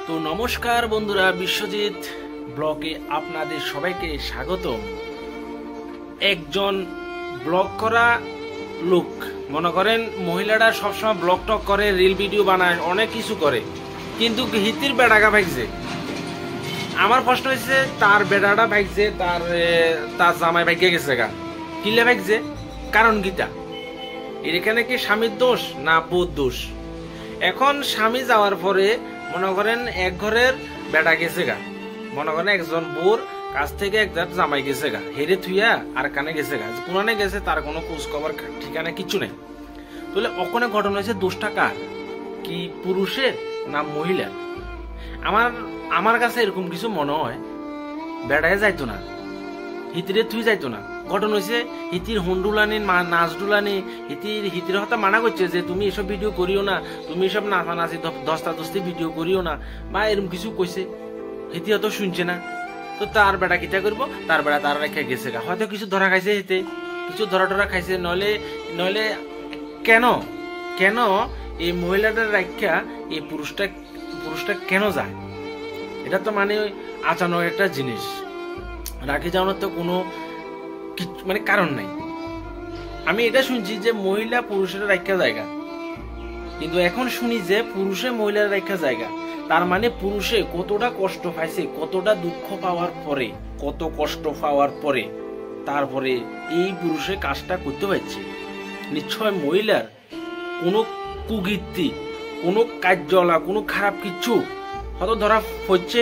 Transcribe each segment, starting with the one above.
তো নমস্কার বন্ধুরা, বিশ্বজিৎ ব্লগে আপনাদের সবাইকে স্বাগতম। একজন ব্লগ করা লোক, মনে করেন মহিলারা সবসময় ব্লগ টক করে, রিল ভিডিও বানায়, অনেক কিছু করে, কিন্তু হিতির বেড়াগা ভাগছে। আমার প্রশ্ন হয়েছে, তার বেড়াটা ভাগছে, তার জামাই ভাগ্যে গেছে গা, কিলে ভাগছে, কারণ গীতা এখানে কি স্বামীর দোষ না বউর দোষ? এখন স্বামী যাওয়ার পরে মনে করেন এক ঘরের বেটা গেছে গা, মনে করেন একজন বোর কাছ থেকে একজন জামাই গেছে গা, হেরে থুইয়া আর কানে গেছে গা, কোনানে গেছে তার কোনো খোঁজ খবর ঠিকানা কিচ্ছু নেই। তাহলে ওখানে ঘটনা হয়েছে, দোষটা কার? কি পুরুষের না মহিলার? আমার কাছে এরকম কিছু মনে হয়, বেড়ায় যাইতো না, হিতিরে থুই যাইতো না। ঘটনা হয়েছে হিতির হন্ডুলানি নাচ ডুলানি, হিতির হত্যা মানা করছে যে তুমি এসব ভিডিও করিও না, তুমি এসব নাচানাচি দস্তাদস্তি ভিডিও করিও না, বা এরকম কিছু কইছে। হিতি হয়তো শুনছে না, তো তার বেটা কিটা করবো, তার বেটা তার রেখে গেছে গা, হয়তো কিছু ধরা খাইছে, হিতে কিছু ধরা টরা খাইছে। নইলে কেন কেন এই মহিলাটার রাখা এই পুরুষটা কেন যায়? এটা তো মানে আচানক একটা জিনিস রাখি যাওয়ার তো কোনো মানে কারণ নাই। আমি এটা শুনছি যে মহিলা পুরুষের রাখা জায়গা, কিন্তু এখন শুনি যে পুরুষে মহিলার রাখা জায়গা। তার মানে পুরুষে কতটা কষ্ট পাইছে, কতটা দুঃখ পাওয়ার পরে, কত কষ্ট পাওয়ার পরে তারপরে এই পুরুষে কাজটা করতে পারছে। নিশ্চয় মহিলার কোনো কুকীর্তি, কোনো কার্যলা, কোনো খারাপ কিছু হয়তো ধরা পড়ছে,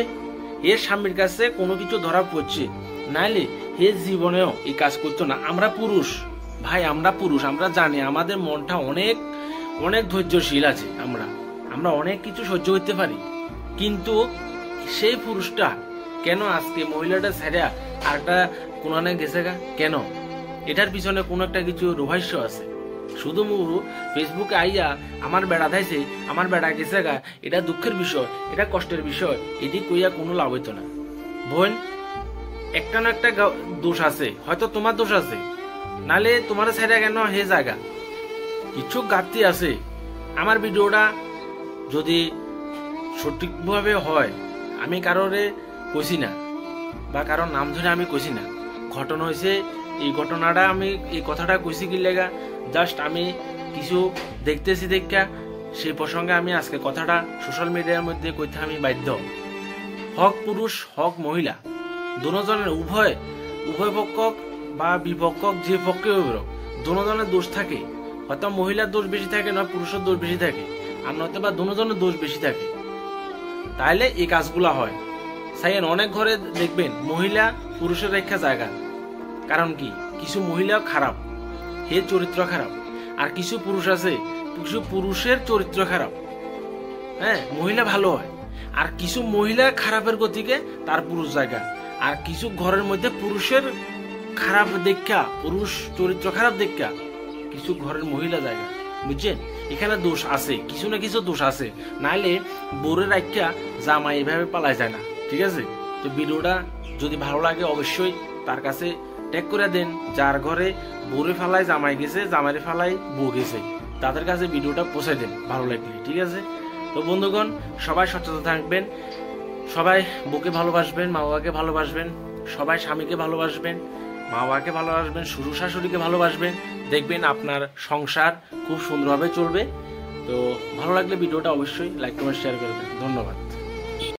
এর স্বামীর কাছে কোনো কিছু ধরা পড়ছে, নাইলে হে জীবনেও এই কাজ করতো না। আমরা পুরুষ ভাই, আমরা পুরুষ, আমরা জানি আমাদের মনটা অনেক অনেক ধৈর্যশীল আছে, আমরা অনেক কিছু সহ্য করতে পারি। কিন্তু সেই পুরুষটা কেন আজকে মহিলাটা ছেড়ে আরেকটা কোনানে গেছে গা? কেন? এটার পিছনে কোনো একটা কিছু রহস্য আছে। শুধু ফেসবুকে আইয়া আমার বেড়া ধাইছে, আমার বেড়া গেছে গা, এটা দুঃখের বিষয়, এটা কষ্টের বিষয়, এটি কইয়া কোনো লাভ হইতো না। বোন, একটা না একটা দোষ আছে, হয়তো তোমার দোষ আছে, নালে তোমার ছেড়ে কেন হে জায়গা কিছু ঘাটতি আছে। আমার ভিডিওটা যদি সঠিকভাবে হয়, আমি কারোরে কইছি না বা কারোর নাম ধরে আমি কইছি না। ঘটনা হয়েছে, এই ঘটনাটা আমি এই কথাটা কইছি কি লেগা, জাস্ট আমি কিছু দেখতেছি দেখা সেই প্রসঙ্গে আমি আজকে কথাটা সোশ্যাল মিডিয়ার মধ্যে কইতে আমি বাধ্য। হক পুরুষ হক মহিলা, দুজনের উভয় পক্ষ বা বিপক্ষ যে পক্ষে দুজনের দোষ থাকে। হয়তো মহিলার দোষ বেশি থাকে, নয় পুরুষের দোষ বেশি থাকে, আর নয়তো বা দুজনের দোষ বেশি থাকে, তাইলে এই কাজগুলা হয়। সাইয়েন অনেক ঘরে দেখবেন মহিলা পুরুষের রেখা জায়গা, কারণ কি কিছু মহিলা খারাপ, হে চরিত্র খারাপ, আর কিছু পুরুষ আছে, কিছু পুরুষের চরিত্র খারাপ, হ্যাঁ মহিলা ভালো হয়, আর কিছু মহিলা খারাপের গতিকে তার পুরুষ জায়গা, আর কিছু ঘরের মধ্যে পুরুষের খারাপ দেখা, পুরুষ চরিত্র খারাপ দেখা কিছু ঘরের মহিলা জায়গা। বুঝছেন? এখানে দোষ আছে, কিছু না কিছু দোষ আছে, নাইলে বোরের রাখা জামাই এভাবে পালাই যায় না। ঠিক আছে? তো ভিডিওটা যদি ভালো লাগে অবশ্যই তার কাছে ট্যাগ করে দেন, যার ঘরে বোরে ফালাই জামাই গেছে, জামাইরে ফালাই বউ গেছে, তাদের কাছে ভিডিওটা পৌঁছে দেন ভালো লাগলে। ঠিক আছে? তো বন্ধুগণ, সবাই সচেতন থাকবেন, সবাই বউকে ভালোবাসবেন, মা বাবাকে ভালোবাসবেন, সবাই স্বামীকে ভালোবাসবেন, মা বাবাকে ভালোবাসবেন, শ্বশুর শাশুড়িকে ভালোবাসবেন, দেখবেন আপনার সংসার খুব সুন্দরভাবে চলবে। তো ভালো লাগলে ভিডিওটা অবশ্যই লাইক কমেন্ট শেয়ার করবেন। ধন্যবাদ।